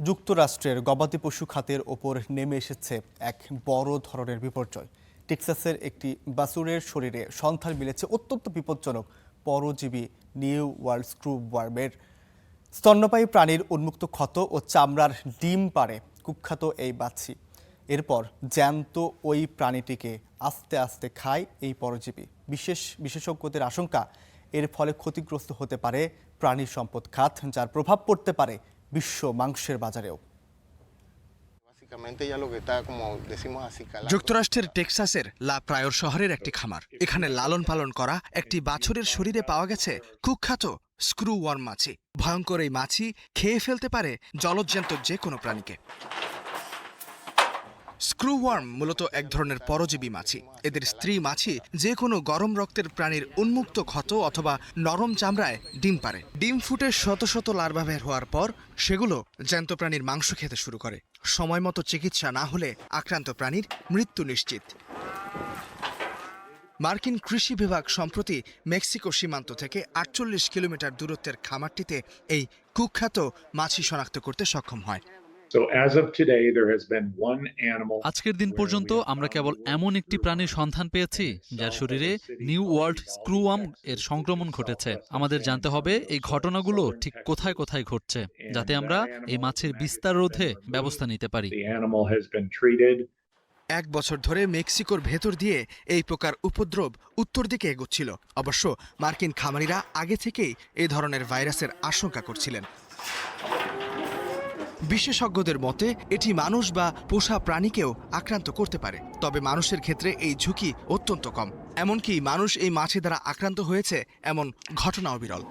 যুক্তরাষ্ট্রের গবাদি পশু খাতের ওপর নেমে এসেছে এক বড় ধরনের বিপর্যয়। টেক্সাসের একটি বাছুরের শরীরে সন্ধান মিলেছে অত্যন্ত বিপজ্জনক পরজীবী নিউ ওয়ার্ল্ড স্ক্রুওয়ার্মের। স্তন্যপায়ী প্রাণীর উন্মুক্ত ক্ষত ও চামড়ার ডিম পাড়ে কুখ্যাত এই বাচ্চি। এরপর জ্যান্ত ওই প্রাণীটিকে আস্তে আস্তে খায় এই পরজীবী। বিশেষজ্ঞদের আশঙ্কা, এর ফলে ক্ষতিগ্রস্ত হতে পারে প্রাণী সম্পদ খাত, যার প্রভাব পড়তে পারে বিশ্ব মাংসের বাজারেও। যুক্তরাষ্ট্রের টেক্সাসের লা প্রায়র শহরের একটি খামার। এখানে লালন পালন করা একটি বাছুরের শরীরে পাওয়া গেছে কুখ্যাত স্ক্রুওয়ার্ম মাছি। ভয়ঙ্কর এই মাছি খেয়ে ফেলতে পারে জলজ্যান্ত যে কোনো প্রাণীকে। স্ক্রুওয়ার্ম মূলত এক ধরনের পরজীবী মাছি। এদের স্ত্রী মাছি যে কোনো গরম রক্তের প্রাণীর উন্মুক্ত ক্ষত অথবা নরম চামড়ায় ডিম পারে। ডিম ফুটে শত শত লার্ভা বের হওয়ার পর সেগুলো জ্যান্ত প্রাণীর মাংস খেতে শুরু করে। সময় মতো চিকিৎসা না হলে আক্রান্ত প্রাণীর মৃত্যু নিশ্চিত। মার্কিন কৃষি বিভাগ সম্প্রতি মেক্সিকো সীমান্ত থেকে ৪৮ কিলোমিটার দূরত্বের খামারটিতে এই কুখ্যাত মাছি শনাক্ত করতে সক্ষম হয়। আজকের দিন পর্যন্ত আমরা কেবল এমন একটি প্রাণীর সন্ধান পেয়েছি যার শরীরে নিউ ওয়ার্ল্ড স্ক্রুওয়ার্ম এর সংক্রমণ ঘটেছে। আমাদের জানতে হবে এই ঘটনাগুলো ঠিক কোথায় কোথায় ঘটছে, যাতে আমরা এই মাছের বিস্তার রোধে ব্যবস্থা নিতে পারি। ১ বছর ধরে মেক্সিকোর ভেতর দিয়ে এই প্রকার উপদ্রব উত্তর দিকে এগোচ্ছিল। অবশ্য মার্কিন খামারিরা আগে থেকেই এই ধরনের ভাইরাসের আশঙ্কা করছিলেন। বিশেষজ্ঞদের মতে এটি মানুষ বা পোষা প্রাণীকেও আক্রান্ত করতে পারে, তবে মানুষের ক্ষেত্রে এই ঝুঁকি অত্যন্ত কম। এমনকি মানুষ এই মাছি দ্বারা আক্রান্ত হয়েছে এমন ঘটনাও বিরল।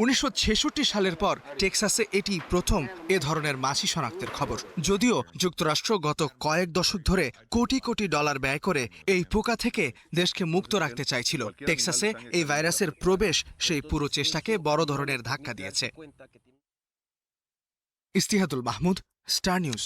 ১৯৬৬ সালের পর টেক্সাসে এটি প্রথম এ ধরনের মাছি শনাক্তের খবর। যদিও যুক্তরাষ্ট্র গত কয়েক দশক ধরে কোটি কোটি ডলার ব্যয় করে এই পোকা থেকে দেশকে মুক্ত রাখতে চাইছিল, টেক্সাসে এই ভাইরাসের প্রবেশ সেই পুরো চেষ্টাকে বড় ধরনের ধাক্কা দিয়েছে। ইস্তিহাদুল মাহমুদ, স্টার নিউজ।